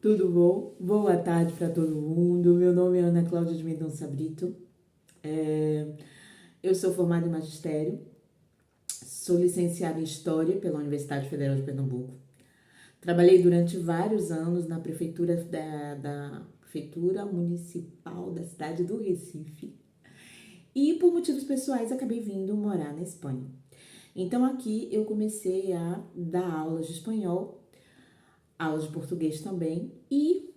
Tudo bom? Boa tarde para todo mundo. Meu nome é Ana Cláudia de Mendonça Brito. Eu sou formada em magistério, sou licenciada em História pela Universidade Federal de Pernambuco. Trabalhei durante vários anos na prefeitura da Prefeitura Municipal da cidade do Recife e por motivos pessoais acabei vindo morar na Espanha. Então aqui eu comecei a dar aulas de espanhol, aulas de português também e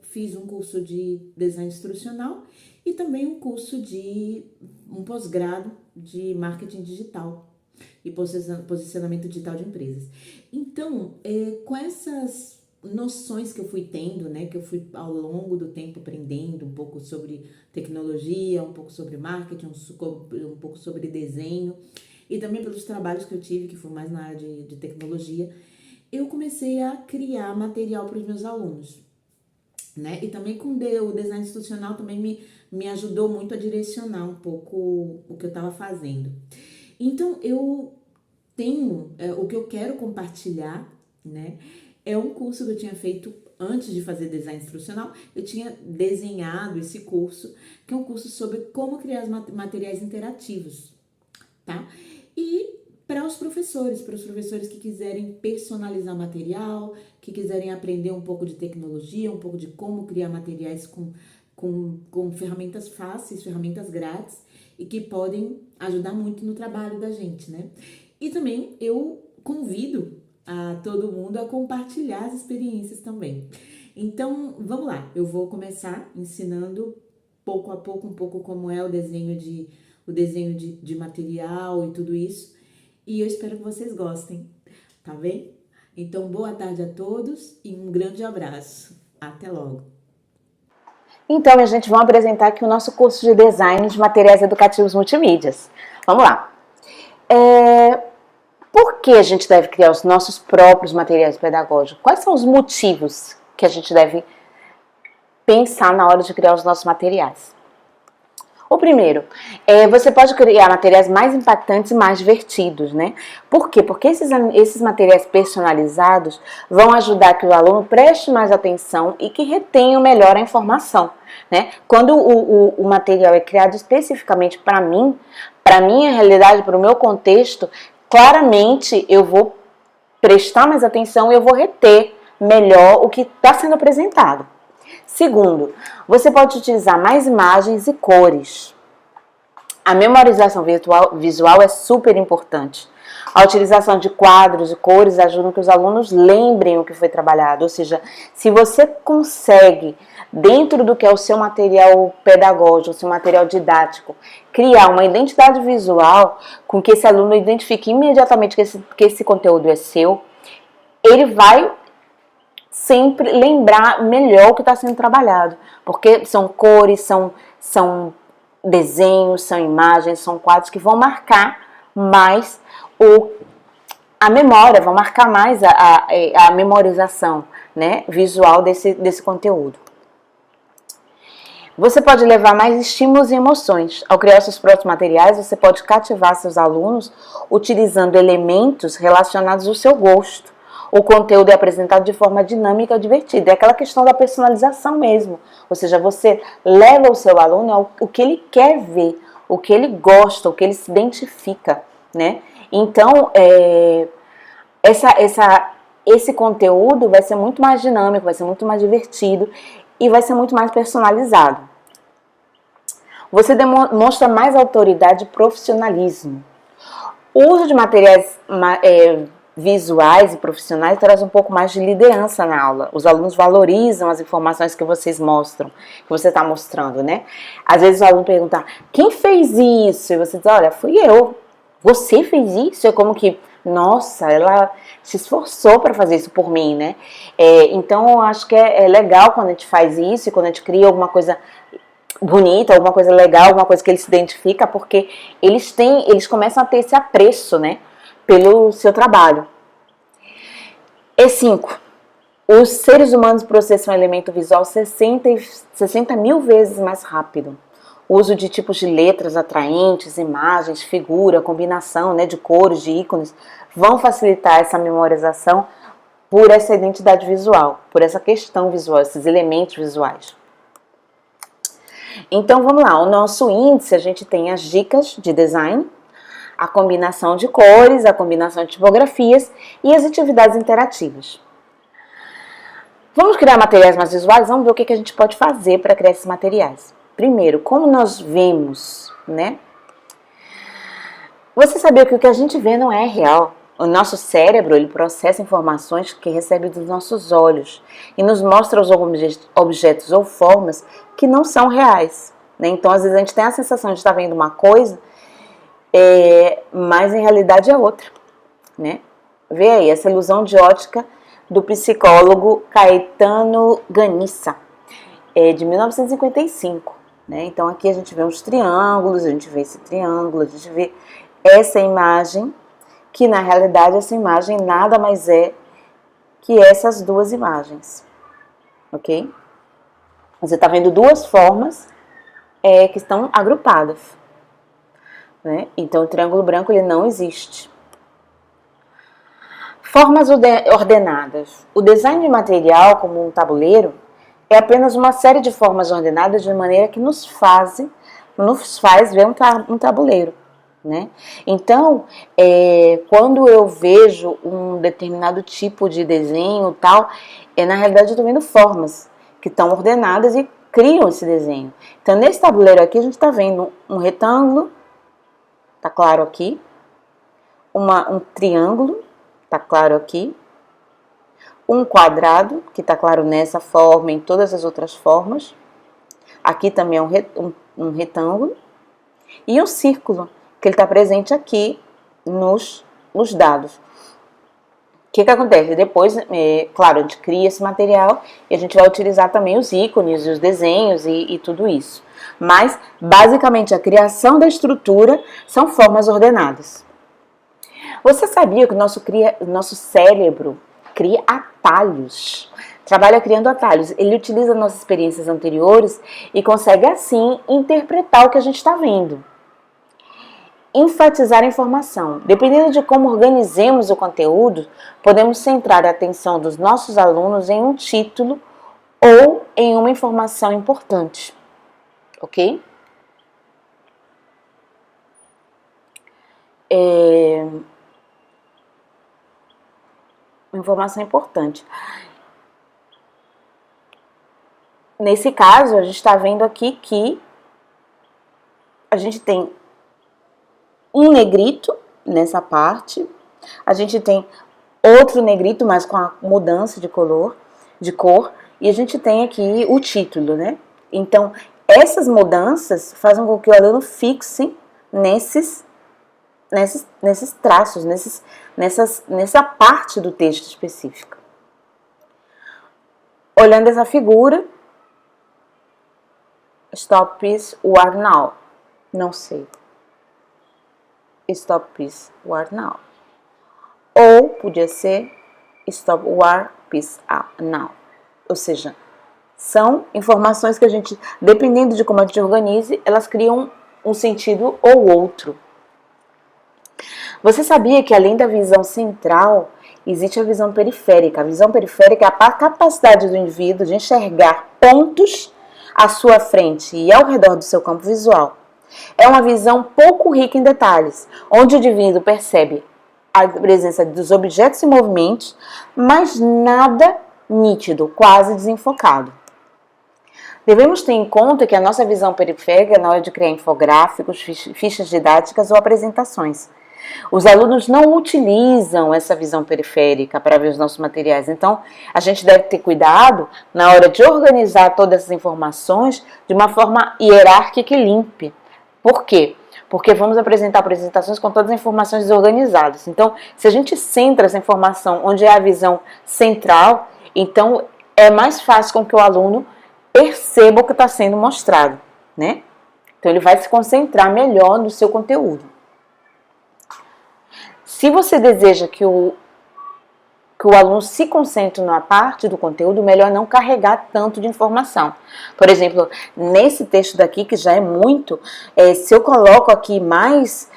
fiz um curso de design instrucional e também um pós-grado de marketing digital e posicionamento digital de empresas. Então, com essas noções que eu fui tendo, né, que eu fui ao longo do tempo aprendendo um pouco sobre tecnologia, um pouco sobre marketing, um pouco sobre desenho e também pelos trabalhos que eu tive, que foi mais na área de tecnologia, eu comecei a criar material para os meus alunos. Né? E também com o design institucional também me ajudou muito a direcionar um pouco o que eu estava fazendo. Então, eu tenho, o que eu quero compartilhar, né? É um curso que eu tinha feito antes de fazer design instrucional. Eu tinha desenhado esse curso, que é um curso sobre como criar materiais interativos, tá? E para os professores que quiserem personalizar material, que quiserem aprender um pouco de tecnologia, um pouco de como criar materiais com ferramentas fáceis, ferramentas grátis e que podem ajudar muito no trabalho da gente, né? E também eu convido a todo mundo a compartilhar as experiências também. Então, vamos lá, eu vou começar ensinando pouco a pouco um pouco como é o desenho de material e tudo isso. E eu espero que vocês gostem, tá bem? Então, boa tarde a todos e um grande abraço. Até logo! Então, a gente vai apresentar aqui o nosso curso de Design de Materiais Educativos Multimídias. Vamos lá. Por que a gente deve criar os nossos próprios materiais pedagógicos? Quais são os motivos que a gente deve pensar na hora de criar os nossos materiais? O primeiro, você pode criar materiais mais impactantes e mais divertidos, né? Por quê? Porque esses materiais personalizados vão ajudar que o aluno preste mais atenção e que retenha melhor a informação, né? Quando o material é criado especificamente para mim, para a minha realidade, para o meu contexto, claramente eu vou prestar mais atenção e eu vou reter melhor o que está sendo apresentado. Segundo, você pode utilizar mais imagens e cores. A memorização visual é super importante. A utilização de quadros e cores ajuda que os alunos lembrem o que foi trabalhado. Ou seja, se você consegue, dentro do que é o seu material pedagógico, o seu material didático, criar uma identidade visual com que esse aluno identifique imediatamente que esse conteúdo é seu, ele vai sempre lembrar melhor o que está sendo trabalhado, porque são cores, são desenhos, são imagens, são quadros que vão marcar mais a memória, vão marcar mais a memorização, né, visual desse conteúdo. Você pode levar mais estímulos e emoções. Ao criar seus próprios materiais, você pode cativar seus alunos utilizando elementos relacionados ao seu gosto. O conteúdo é apresentado de forma dinâmica e divertida. É aquela questão da personalização mesmo. Ou seja, você leva o seu aluno ao o que ele quer ver, o que ele gosta, o que ele se identifica, né? Então, esse conteúdo vai ser muito mais dinâmico, vai ser muito mais divertido e vai ser muito mais personalizado. Você demonstra mais autoridade e profissionalismo. O uso de materiais visuais e profissionais traz um pouco mais de liderança na aula. Os alunos valorizam as informações que vocês mostram, que você está mostrando, né? Às vezes o aluno pergunta, quem fez isso? E você diz, olha, fui eu. Você fez isso? É como que, nossa, ela se esforçou para fazer isso por mim, né? Então, eu acho que é legal quando a gente faz isso, e quando a gente cria alguma coisa bonita, alguma coisa legal, alguma coisa que ele se identifica, porque eles começam a ter esse apreço, né, pelo seu trabalho. E 5. Os seres humanos processam elemento visual 60 mil vezes mais rápido. O uso de tipos de letras atraentes, imagens, figura, combinação, né, de cores, de ícones, vão facilitar essa memorização por essa identidade visual, por essa questão visual, esses elementos visuais. Então vamos lá, o nosso índice, a gente tem as dicas de design, a combinação de cores, a combinação de tipografias e as atividades interativas. Vamos criar materiais mais visuais? Vamos ver o que a gente pode fazer para criar esses materiais. Primeiro, como nós vemos, né? Você sabia que o que a gente vê não é real? O nosso cérebro, ele processa informações que recebe dos nossos olhos e nos mostra os objetos ou formas que não são reais, né? Então, às vezes, a gente tem a sensação de estar vendo uma coisa, mas em realidade é outra, né? Vê aí, essa ilusão de ótica do psicólogo Caetano Ganissa, de 1955, né? Então, aqui a gente vê uns triângulos, a gente vê esse triângulo, a gente vê essa imagem, que na realidade essa imagem nada mais é que essas duas imagens, ok? Você está vendo duas formas que estão agrupadas, né? Então o triângulo branco ele não existe. Formas ordenadas. O design de material, como um tabuleiro, é apenas uma série de formas ordenadas de maneira que nos faz ver um tabuleiro, né? Então, quando eu vejo um determinado tipo de desenho tal, na realidade eu estou vendo formas que estão ordenadas e criam esse desenho. Então, nesse tabuleiro aqui, a gente está vendo um retângulo, tá claro aqui, um triângulo, tá claro aqui, um quadrado, que tá claro nessa forma, em todas as outras formas, aqui também é um retângulo, e um círculo, que ele está presente aqui nos dados. O que acontece? Depois, claro, a gente cria esse material e a gente vai utilizar também os ícones, os desenhos e tudo isso. Mas, basicamente, a criação da estrutura são formas ordenadas. Você sabia que o nosso cérebro cria atalhos? Trabalha criando atalhos. Ele utiliza nossas experiências anteriores e consegue, assim, interpretar o que a gente está vendo. Enfatizar a informação. Dependendo de como organizemos o conteúdo, podemos centrar a atenção dos nossos alunos em um título ou em uma informação importante. Ok? Informação importante. Nesse caso, a gente está vendo aqui que a gente tem um negrito nessa parte, a gente tem outro negrito, mas com a mudança de cor, e a gente tem aqui o título, né? Então, essas mudanças fazem com que o aluno fixe nesses traços, nessa parte do texto específico. Olhando essa figura, stop please, war now. Não sei. Stop peace, war now. Ou podia ser stop war, peace now. Ou seja, são informações que a gente, dependendo de como a gente organize, elas criam um sentido ou outro. Você sabia que além da visão central, existe a visão periférica? A visão periférica é a capacidade do indivíduo de enxergar pontos à sua frente e ao redor do seu campo visual. É uma visão pouco rica em detalhes, onde o indivíduo percebe a presença dos objetos em movimentos, mas nada nítido, quase desenfocado. Devemos ter em conta que a nossa visão periférica é na hora de criar infográficos, fichas didáticas ou apresentações. Os alunos não utilizam essa visão periférica para ver os nossos materiais, então a gente deve ter cuidado na hora de organizar todas essas informações de uma forma hierárquica e limpa. Por quê? Porque vamos apresentar apresentações com todas as informações desorganizadas. Então, se a gente centra essa informação onde é a visão central, então é mais fácil com que o aluno perceba o que está sendo mostrado, né? Então, ele vai se concentrar melhor no seu conteúdo. Se você deseja que o aluno se concentre na parte do conteúdo, melhor não carregar tanto de informação. Por exemplo, nesse texto daqui, que já é muito, se eu coloco aqui mais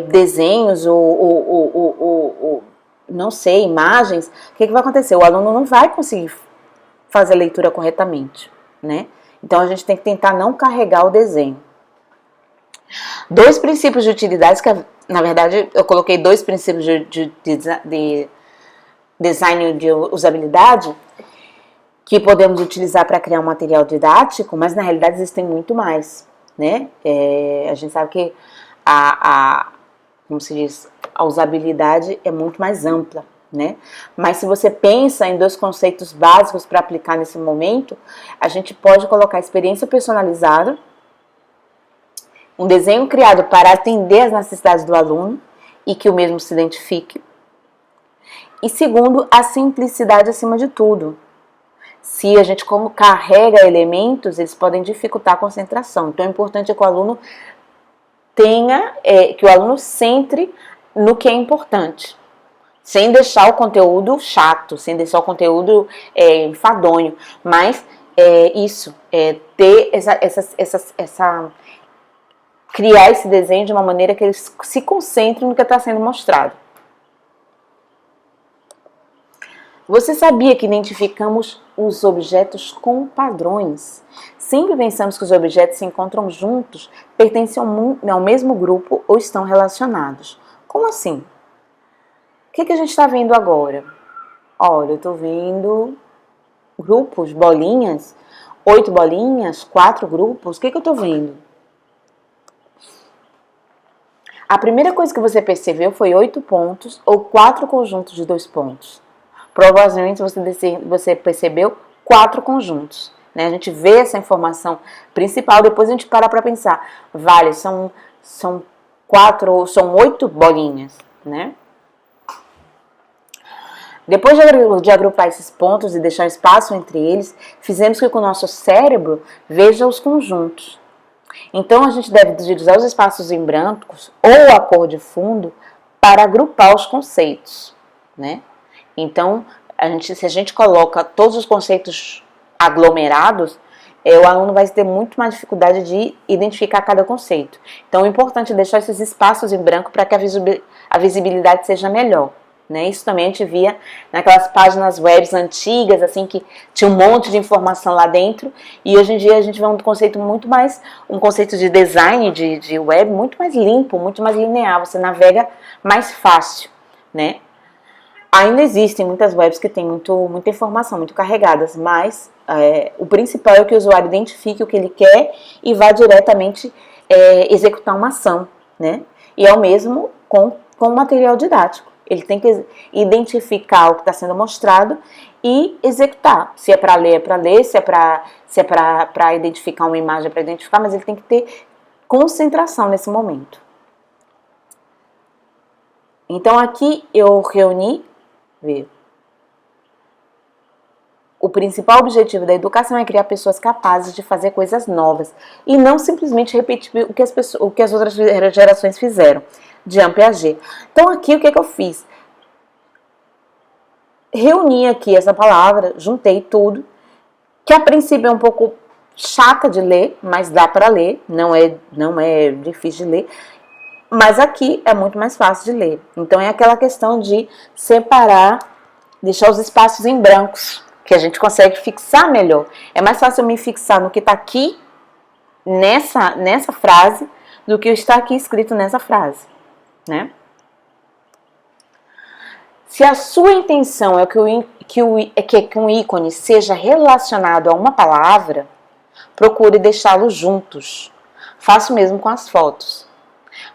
desenhos ou não sei, imagens, o que vai acontecer? O aluno não vai conseguir fazer a leitura corretamente, né? Então a gente tem que tentar não carregar o desenho. 2 princípios de utilidade, que na verdade eu coloquei 2 princípios de design de usabilidade, que podemos utilizar para criar um material didático, mas na realidade existem muito mais, né? A gente sabe que como se diz, a usabilidade é muito mais ampla, né? Mas se você pensa em 2 conceitos básicos para aplicar nesse momento, a gente pode colocar experiência personalizada, um desenho criado para atender às necessidades do aluno e que o mesmo se identifique. E segundo, a simplicidade acima de tudo. Se a gente como carrega elementos, eles podem dificultar a concentração. Então é importante que o aluno que o aluno centre no que é importante, sem deixar o conteúdo chato, sem deixar o conteúdo enfadonho, mas ter criar esse desenho de uma maneira que eles se concentrem no que está sendo mostrado. Você sabia que identificamos os objetos com padrões? Sempre pensamos que os objetos se encontram juntos, pertencem ao mesmo grupo ou estão relacionados. Como assim? O que a gente está vendo agora? Olha, eu estou vendo grupos, bolinhas, 8 bolinhas, 4 grupos. O que eu estou vendo? A primeira coisa que você percebeu foi 8 pontos ou 4 conjuntos de 2 pontos. Provavelmente você percebeu 4 conjuntos, né? A gente vê essa informação principal, depois a gente para pensar, vale, são 8 bolinhas, né? Depois de agrupar esses pontos e deixar espaço entre eles, fizemos com que o nosso cérebro veja os conjuntos. Então a gente deve utilizar os espaços em brancos ou a cor de fundo para agrupar os conceitos, né? Então, se a gente coloca todos os conceitos aglomerados, o aluno vai ter muito mais dificuldade de identificar cada conceito. Então, é importante deixar esses espaços em branco para que a visibilidade seja melhor, né? Isso também a gente via naquelas páginas web antigas, assim, que tinha um monte de informação lá dentro, e hoje em dia a gente vê um conceito um conceito de design de web muito mais limpo, muito mais linear, você navega mais fácil, né? Ainda existem muitas webs que têm muita informação, muito carregadas, mas o principal é que o usuário identifique o que ele quer e vá diretamente executar uma ação, né? E é o mesmo com o material didático. Ele tem que identificar o que está sendo mostrado e executar. Se é para ler, é para ler, se é para identificar uma imagem, é para identificar, mas ele tem que ter concentração nesse momento. Então aqui eu reuni. O principal objetivo da educação é criar pessoas capazes de fazer coisas novas e não simplesmente repetir o que as outras gerações fizeram, de Jean Piaget. Então aqui o que eu fiz? Reuni aqui essa palavra, juntei tudo, que a princípio é um pouco chata de ler, mas dá para ler, não é difícil de ler. Mas aqui é muito mais fácil de ler. Então é aquela questão de separar, deixar os espaços em brancos, que a gente consegue fixar melhor. É mais fácil eu me fixar no que está aqui, nessa frase, do que está aqui escrito nessa frase, né? Se a sua intenção é que um ícone seja relacionado a uma palavra, procure deixá-los juntos. Faça o mesmo com as fotos.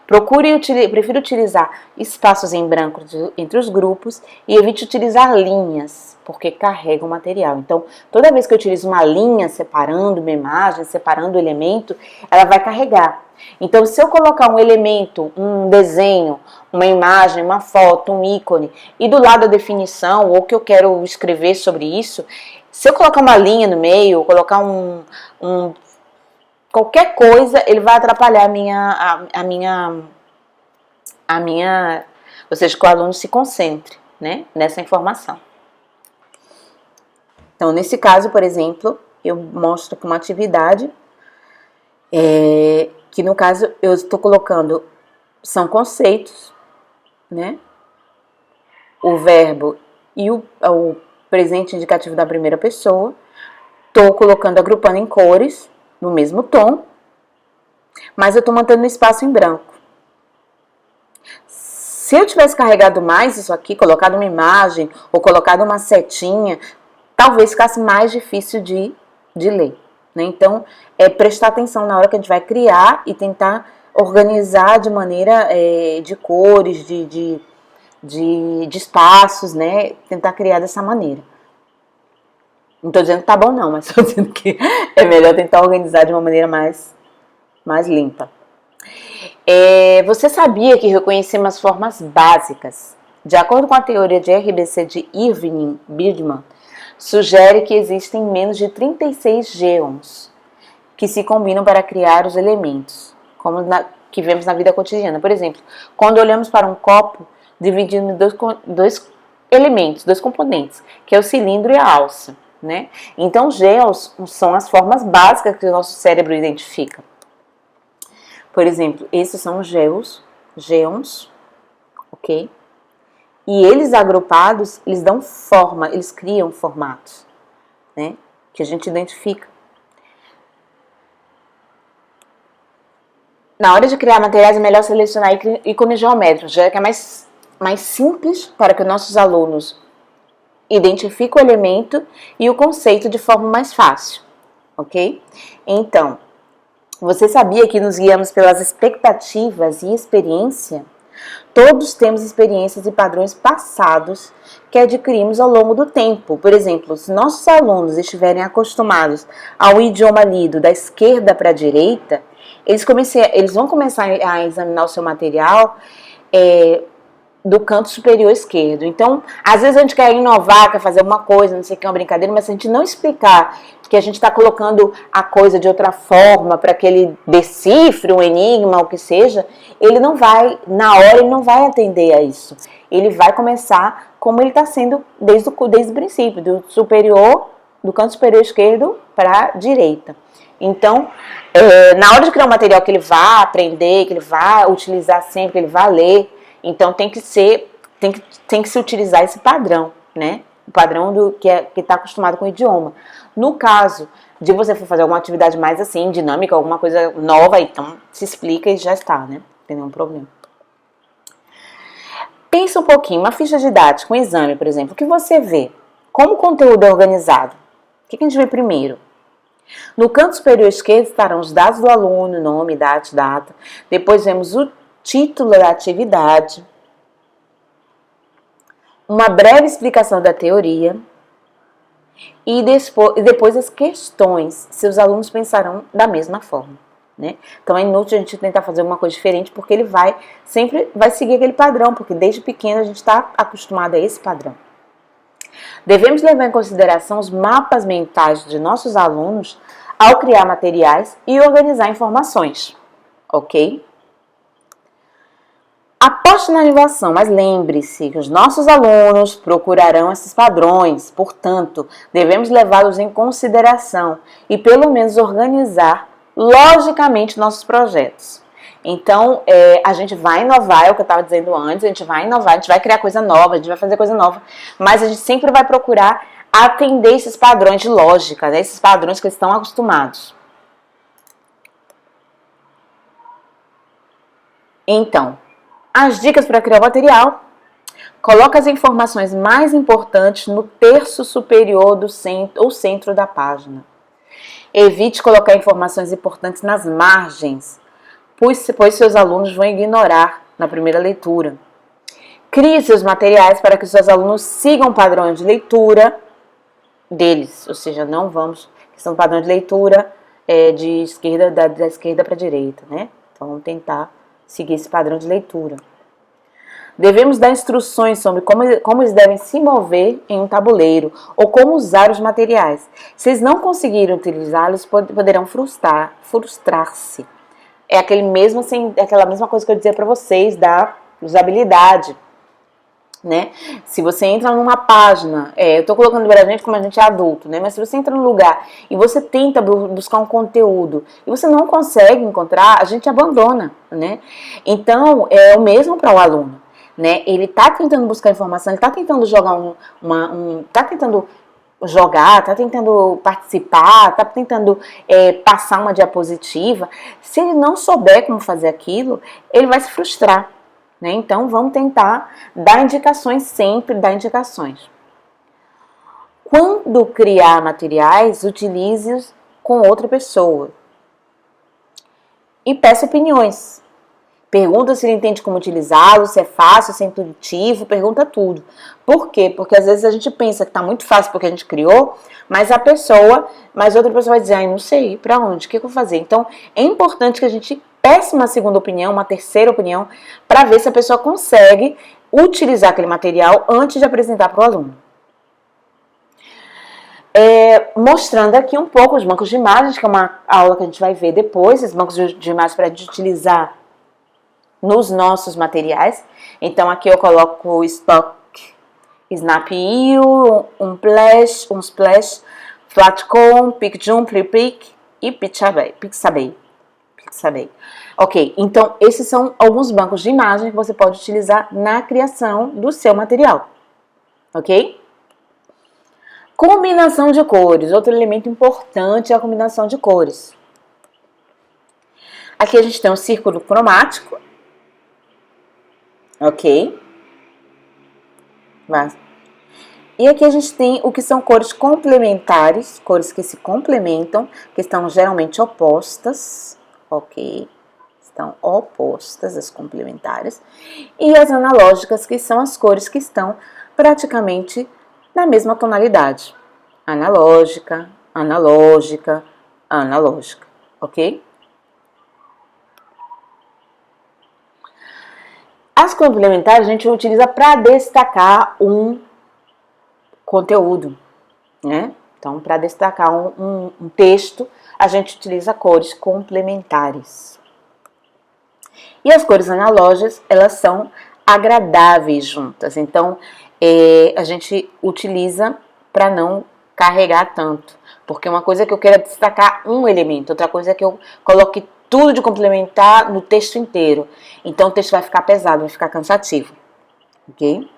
Prefiro utilizar espaços em branco entre os grupos e evite utilizar linhas, porque carrega o material. Então, toda vez que eu utilizo uma linha separando uma imagem, separando o elemento, ela vai carregar. Então, se eu colocar um elemento, um desenho, uma imagem, uma foto, um ícone, e do lado a definição, ou que eu quero escrever sobre isso, se eu colocar uma linha no meio, ou colocar qualquer coisa, ele vai atrapalhar ou seja, que o aluno se concentre, né, nessa informação. Então, nesse caso, por exemplo, eu mostro aqui uma atividade, que no caso eu estou colocando, são conceitos, né, o verbo e o presente indicativo da primeira pessoa. Estou colocando, agrupando em cores, no mesmo tom, mas eu estou mantendo o espaço em branco. Se eu tivesse carregado mais isso aqui, colocado uma imagem ou colocado uma setinha, talvez ficasse mais difícil de ler, né? Então, prestar atenção na hora que a gente vai criar e tentar organizar de maneira de cores, de espaços, né? Tentar criar dessa maneira. Não estou dizendo que tá bom não, mas estou dizendo que é melhor tentar organizar de uma maneira mais limpa. Você sabia que reconhecemos as formas básicas? De acordo com a teoria de RBC de Irving Birdman, sugere que existem menos de 36 gêons que se combinam para criar os elementos, como que vemos na vida cotidiana. Por exemplo, quando olhamos para um copo, dividido em dois elementos, dois componentes, que é o cilindro e a alça, né? Então, gêons são as formas básicas que o nosso cérebro identifica. Por exemplo, esses são os gêons, ok? E eles agrupados, eles dão forma, eles criam formatos, né? Que a gente identifica. Na hora de criar materiais, é melhor selecionar ícones geométricos, já que é mais simples para que os nossos alunos identifiquem o elemento e o conceito de forma mais fácil, ok? Então, você sabia que nos guiamos pelas expectativas e experiência? Todos temos experiências e padrões passados que adquirimos ao longo do tempo. Por exemplo, se nossos alunos estiverem acostumados ao idioma lido da esquerda para a direita, eles vão começar a examinar o seu material do canto superior esquerdo. Então, às vezes a gente quer inovar, quer fazer uma coisa, não sei o que, uma brincadeira, mas se a gente não explicar que a gente está colocando a coisa de outra forma para que ele decifre um enigma, o que seja, ele não vai, na hora ele não vai atender a isso. Ele vai começar como ele está sendo desde o princípio, do canto superior esquerdo para a direita. Então, na hora de criar um material que ele vá aprender, que ele vá utilizar sempre, que ele vá ler, então tem que se utilizar esse padrão, né? O padrão que está acostumado com o idioma. No caso de você for fazer alguma atividade mais assim, dinâmica, alguma coisa nova, então se explica e já está, né? Não tem nenhum problema. Pensa um pouquinho, uma ficha didática, um exame, por exemplo, o que você vê? Como o conteúdo é organizado? O que a gente vê primeiro? No canto superior esquerdo estarão os dados do aluno, nome, idade, data. Depois vemos o título da atividade, uma breve explicação da teoria e depois as questões, se os alunos pensarão da mesma forma, né? Então é inútil a gente tentar fazer uma coisa diferente, porque ele sempre vai seguir aquele padrão, porque desde pequeno a gente está acostumado a esse padrão. Devemos levar em consideração os mapas mentais de nossos alunos ao criar materiais e organizar informações, ok? Aposte na inovação, mas lembre-se que os nossos alunos procurarão esses padrões, portanto, devemos levá-los em consideração e pelo menos organizar logicamente nossos projetos. Então, a gente vai inovar, é o que eu estava dizendo antes, a gente vai inovar, a gente vai criar coisa nova, a gente vai fazer coisa nova, mas a gente sempre vai procurar atender esses padrões de lógica, né, esses padrões que eles estão acostumados. Então, as dicas para criar o material: coloque as informações mais importantes no terço superior do centro da página. Evite colocar informações importantes nas margens, pois seus alunos vão ignorar na primeira leitura. Crie seus materiais para que seus alunos sigam o padrão de leitura deles, ou seja, não vamos, que são padrão de leitura da esquerda para a direita, né? Então vamos tentar seguir esse padrão de leitura. Devemos dar instruções sobre como eles devem se mover em um tabuleiro ou como usar os materiais. Se eles não conseguirem utilizá-los, poderão frustrar-se. É aquela mesma coisa que eu dizia para vocês da usabilidade, né? Se você entra numa página, eu estou colocando pra gente como a gente é adulto, né? Mas se você entra num lugar e você tenta buscar um conteúdo e você não consegue encontrar, a gente abandona, né? Então, é o mesmo para o aluno. né? Ele tá tentando buscar informação, ele tá tentando tá tentando participar, tá tentando passar uma diapositiva. Se ele não souber como fazer aquilo, ele vai se frustrar, né? Então, vamos tentar dar indicações, sempre dar indicações. Quando criar materiais, utilize-os com outra pessoa. E peça opiniões. Pergunta se ele entende como utilizá-lo, se é fácil, se é intuitivo, pergunta tudo. Por quê? Porque às vezes a gente pensa que está muito fácil porque a gente criou, mas outra pessoa vai dizer, não sei, para onde, o que eu vou fazer? Então, é importante que a gente peça uma segunda opinião, uma terceira opinião, para ver se a pessoa consegue utilizar aquele material antes de apresentar para o aluno. Mostrando aqui um pouco os bancos de imagens, que é uma aula que a gente vai ver depois, esses bancos de imagens para a gente utilizar nos nossos materiais. Então aqui eu coloco o Stock, Snap-io, um Splash, Flatcom, PicJum, FreePic e Pixabay. Ok, então esses são alguns bancos de imagens que você pode utilizar na criação do seu material, ok? Combinação de cores, outro elemento importante é a combinação de cores. Aqui a gente tem um círculo cromático, ok? E aqui a gente tem o que são cores complementares, cores que se complementam, que estão geralmente opostas, ok? Estão opostas, as complementares. E as analógicas, que são as cores que estão praticamente na mesma tonalidade. Analógica, analógica, analógica, ok? As complementares a gente utiliza para destacar um conteúdo, né? Então, para destacar um texto, a gente utiliza cores complementares. E as cores analógicas, elas são agradáveis juntas. Então, a gente utiliza para não carregar tanto. Porque uma coisa é que eu quero destacar um elemento, outra coisa é que eu coloque tudo de complementar no texto inteiro. Então, o texto vai ficar pesado, vai ficar cansativo. Ok?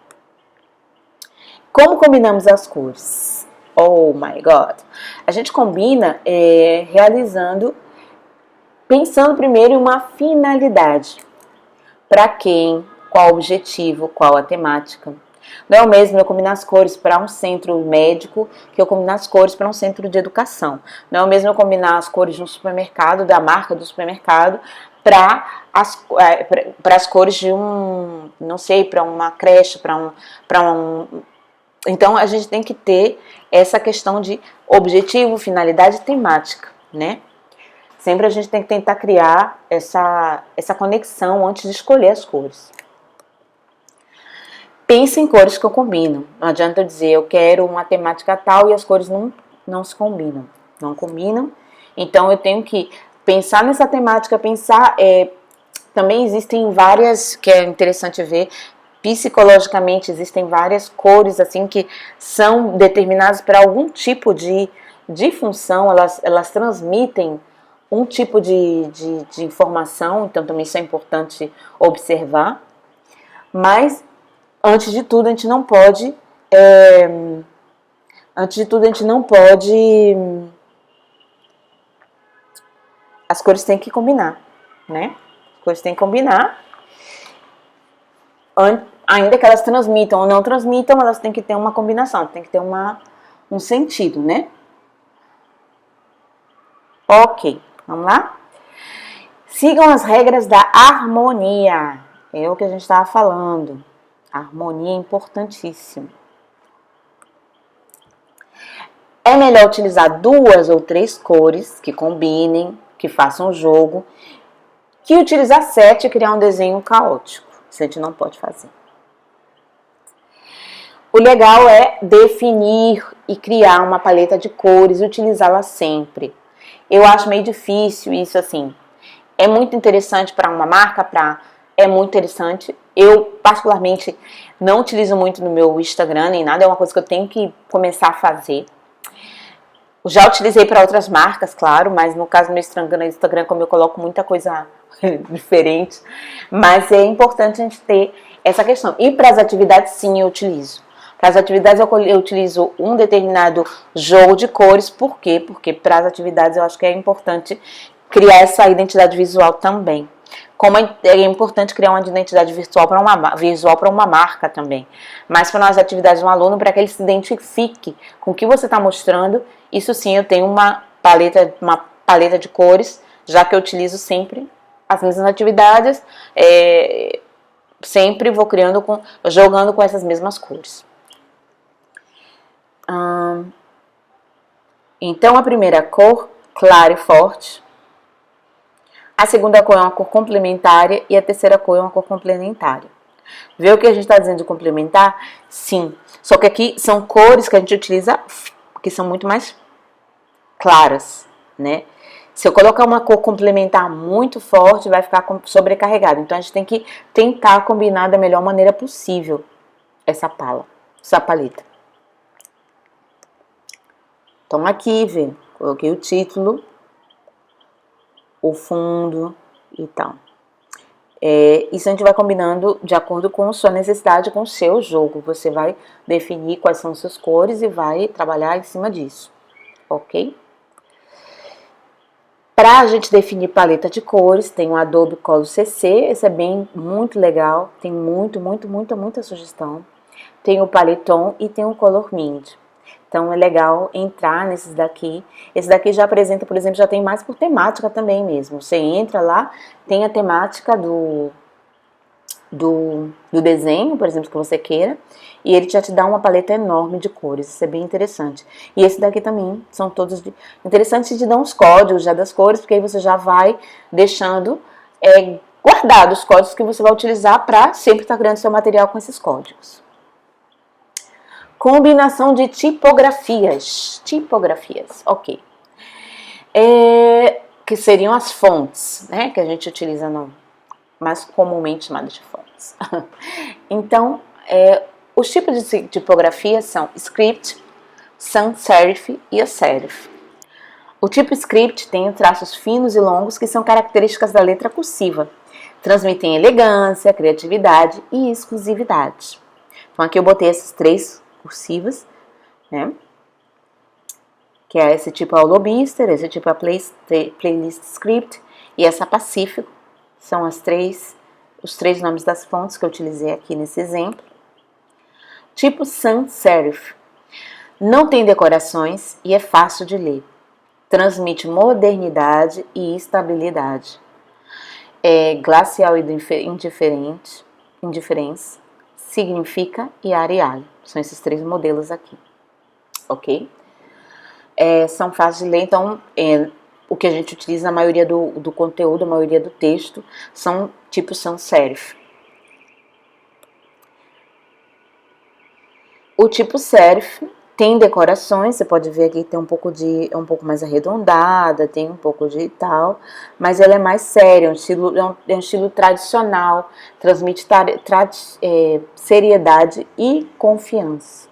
Como combinamos as cores? Oh my God! A gente combina pensando primeiro em uma finalidade. Para quem? Qual o objetivo? Qual a temática? Não é o mesmo eu combinar as cores para um centro médico que eu combinar as cores para um centro de educação. Não é o mesmo eu combinar as cores de um supermercado, da marca do supermercado, para as cores de para uma creche, Então, a gente tem que ter essa questão de objetivo, finalidade e temática, né? Sempre a gente tem que tentar criar essa conexão antes de escolher as cores. Pense em cores que eu combino. Não adianta eu dizer, eu quero uma temática tal e as cores não se combinam. Não combinam. Então, eu tenho que pensar nessa temática, também existem várias, que é interessante ver, psicologicamente existem várias cores assim que são determinadas para algum tipo de função, elas transmitem um tipo de informação, então também isso é importante observar. Mas, antes de tudo, a gente não pode as cores têm que combinar, né? As cores têm que combinar. Ainda que elas transmitam ou não transmitam, elas têm que ter uma combinação, tem que ter um sentido, né? Ok, vamos lá? Sigam as regras da harmonia. É o que a gente estava falando. A harmonia é importantíssima. É melhor utilizar 2 ou 3 cores que combinem, que façam jogo, que utilizar 7 e criar um desenho caótico. Isso a gente não pode fazer. O legal é definir e criar uma paleta de cores e utilizá-la sempre. Eu acho meio difícil isso assim. É muito interessante para uma marca, é muito interessante. Eu, particularmente, não utilizo muito no meu Instagram nem nada. É uma coisa que eu tenho que começar a fazer. Já utilizei para outras marcas, claro, mas no caso do Instagram, como eu coloco muita coisa diferente, mas é importante a gente ter essa questão. E para as atividades, sim, eu utilizo. Para as atividades, eu utilizo um determinado jogo de cores. Por quê? Porque para as atividades eu acho que é importante criar essa identidade visual também. Como é importante criar uma identidade visual para uma marca também. Mas para as atividades de um aluno, para que ele se identifique com o que você está mostrando, isso sim, eu tenho uma paleta de cores, já que eu utilizo sempre as mesmas atividades, sempre vou jogando com essas mesmas cores. Então, a primeira cor, clara e forte. A segunda cor é uma cor complementar e a terceira cor é uma cor complementar. Vê o que a gente está dizendo de complementar? Sim. Só que aqui são cores que a gente utiliza que são muito mais claras, né? Se eu colocar uma cor complementar muito forte, vai ficar sobrecarregado. Então, a gente tem que tentar combinar da melhor maneira possível essa paleta. Então, aqui, vê, coloquei o título, o fundo e tal. Isso a gente vai combinando de acordo com a sua necessidade, com o seu jogo. Você vai definir quais são as suas cores e vai trabalhar em cima disso, ok? Para a gente definir paleta de cores, tem o Adobe Color CC, esse é muito legal, tem muita sugestão. Tem o Paleton e tem o Color Mint. Então é legal entrar nesses daqui. Esse daqui já apresenta, por exemplo, já tem mais por temática também mesmo. Você entra lá, tem a temática do desenho, por exemplo, que você queira, e ele já te dá uma paleta enorme de cores. Isso é bem interessante. E esse daqui também são todos interessantes de dar uns códigos já das cores, porque aí você já vai deixando guardados os códigos que você vai utilizar para sempre estar criando seu material com esses códigos. Combinação de tipografias. Ok. Que seriam as fontes, né? Que a gente utiliza mais comumente chamadas de fontes. Então, os tipos de tipografia são script, sans serif e a serif. O tipo script tem traços finos e longos que são características da letra cursiva. Transmitem elegância, criatividade e exclusividade. Então, aqui eu botei essas três cursivas, né? Que é esse tipo é o Lobister, esse tipo é a Playlist Script e essa Pacífico. São os três nomes das fontes que eu utilizei aqui nesse exemplo. Tipo sans serif. Não tem decorações e é fácil de ler. Transmite modernidade e estabilidade. É glacial e indiferença, significa e Arial. São esses três modelos aqui, ok? São fáceis de ler, então o que a gente utiliza na maioria do conteúdo, a maioria do texto, são tipo sans serif. O tipo serif tem decorações, você pode ver aqui que tem um pouco mais arredondada, tem um pouco de tal, mas ela é mais séria, é um estilo tradicional, transmite seriedade e confiança.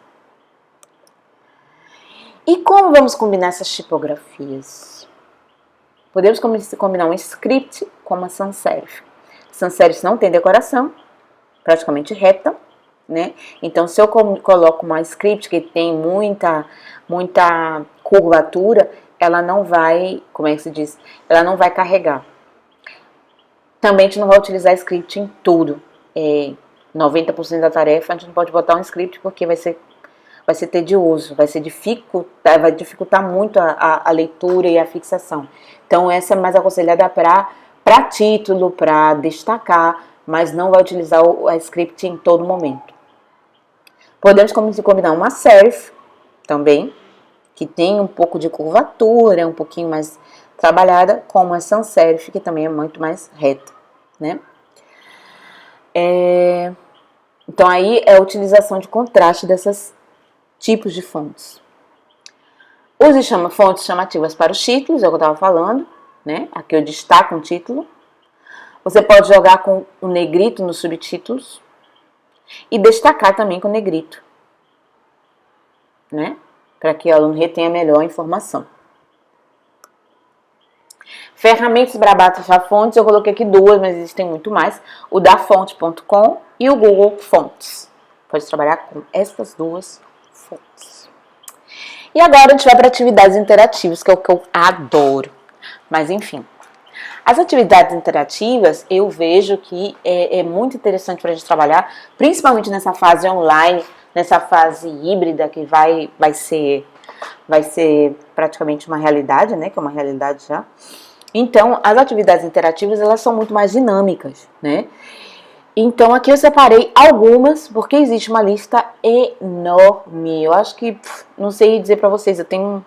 E como vamos combinar essas tipografias? Podemos combinar um script com uma sans serif. Sans serif não tem decoração, praticamente reta, né? Então, se eu coloco uma script que tem muita curvatura, ela não vai, como é que se diz? Ela não vai carregar. Também a gente não vai utilizar script em tudo. 90% da tarefa a gente não pode botar um script porque vai ser tedioso, vai dificultar muito a leitura e a fixação. Então, essa é mais aconselhada para título, para destacar, mas não vai utilizar a script em todo momento. Podemos combinar uma serif também, que tem um pouco de curvatura, é um pouquinho mais trabalhada, com uma sans serif, que também é muito mais reta, né? Então, aí é a utilização de contraste desses tipos de fontes. Use fontes chamativas para os títulos, é o que eu estava falando, né? Aqui eu destaco um título. Você pode jogar com o negrito nos subtítulos e destacar também com o negrito, né? para que o aluno retenha melhor a informação. Ferramentas para baixar fontes, eu coloquei aqui duas, mas existem muito mais. O dafonte.com e o Google Fontes. Pode trabalhar com essas duas fontes. E agora a gente vai para atividades interativas, que é o que eu adoro. Mas enfim, as atividades interativas eu vejo que é muito interessante para a gente trabalhar, principalmente nessa fase online, nessa fase híbrida que vai ser praticamente uma realidade, né? Que é uma realidade já. Então, as atividades interativas, elas são muito mais dinâmicas, né? Então, aqui eu separei algumas, porque existe uma lista enorme. Eu acho que, não sei dizer pra vocês, eu tenho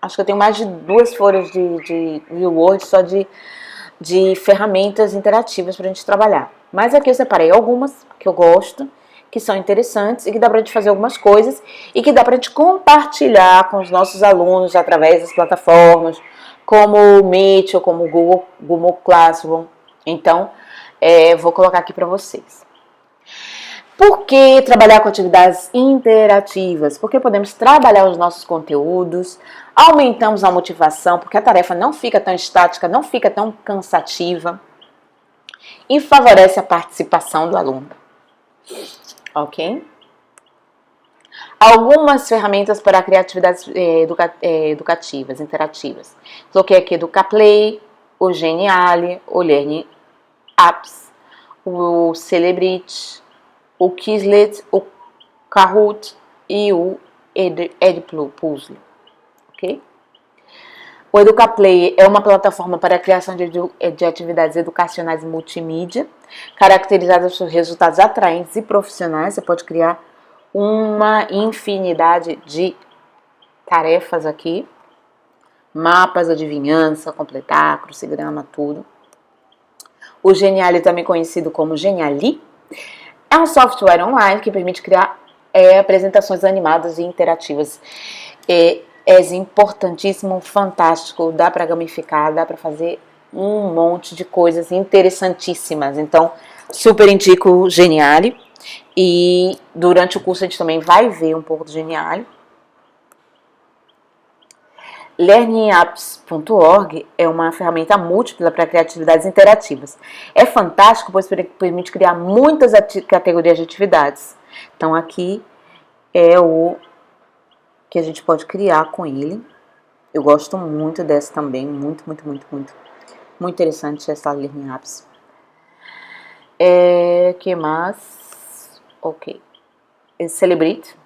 acho que eu tenho mais de 2 folhas de Word só de ferramentas interativas pra gente trabalhar. Mas aqui eu separei algumas que eu gosto, que são interessantes e que dá pra gente fazer algumas coisas e que dá pra gente compartilhar com os nossos alunos através das plataformas, como o Meet ou como o Google Classroom. Então, vou colocar aqui para vocês. Por que trabalhar com atividades interativas? Porque podemos trabalhar os nossos conteúdos, aumentamos a motivação, porque a tarefa não fica tão estática, não fica tão cansativa e favorece a participação do aluno. Ok? Algumas ferramentas para criar atividades educativas, interativas. Coloquei aqui do Educaplay, o Geniali, o Learning Apps, o Celebrity, o Quizlet, o Kahoot e o Edpuzzle. Ok? O Educaplay é uma plataforma para a criação de atividades educacionais multimídia, caracterizadas por resultados atraentes e profissionais. Você pode criar uma infinidade de tarefas aqui, mapas, adivinhança, completar, crucigrama, tudo. O Geniali, também conhecido como Geniali, é um software online que permite criar apresentações animadas e interativas. É importantíssimo, fantástico, dá para gamificar, dá para fazer um monte de coisas interessantíssimas. Então, super indico o Geniali. E durante o curso a gente também vai ver um pouco do Geniali. LearningApps.org é uma ferramenta múltipla para criar atividades interativas. É fantástico, pois permite criar muitas categorias de atividades. Então aqui é o que a gente pode criar com ele. Eu gosto muito dessa também, muito interessante essa Learning Apps. Que mais? Ok. Celebrity,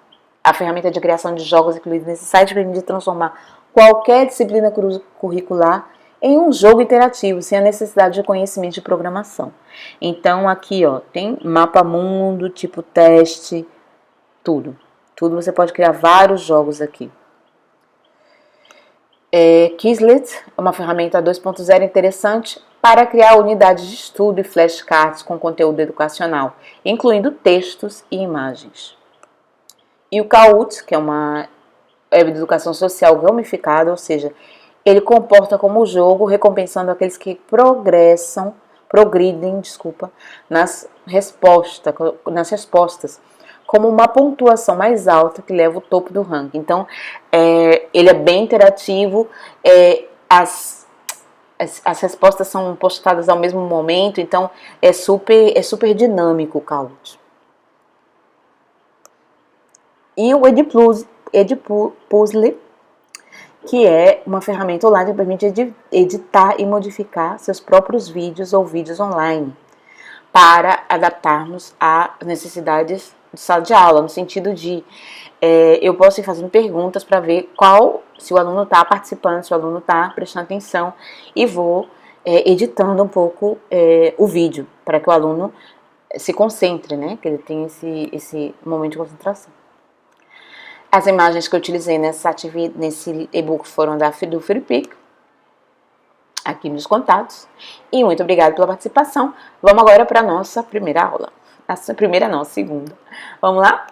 a ferramenta de criação de jogos incluídos nesse site, permite transformar qualquer disciplina curricular em um jogo interativo, sem a necessidade de conhecimento de programação. Então aqui, ó, tem mapa mundo, tipo teste, tudo. Tudo você pode criar vários jogos aqui. Quizlet é uma ferramenta 2.0 interessante para criar unidades de estudo e flashcards com conteúdo educacional, incluindo textos e imagens. E o Kahoot, que é uma web de educação social gamificada, ou seja, ele comporta como jogo, recompensando aqueles que progridem, nas respostas, como uma pontuação mais alta que leva o topo do ranking. Então, ele é bem interativo, as respostas são postadas ao mesmo momento, então é super dinâmico o Kahoot. E o Edpuzzle, que é uma ferramenta online que permite editar e modificar seus próprios vídeos ou vídeos online para adaptarmos às necessidades de sala de aula, no sentido de eu posso ir fazendo perguntas para ver se o aluno está participando, se o aluno está prestando atenção, e vou editando um pouco o vídeo para que o aluno se concentre, né? Que ele tenha esse momento de concentração. As imagens que eu utilizei nesse e-book foram do FreePic, aqui nos contatos. E muito obrigada pela participação. Vamos agora para a nossa primeira aula. Segunda. Vamos lá?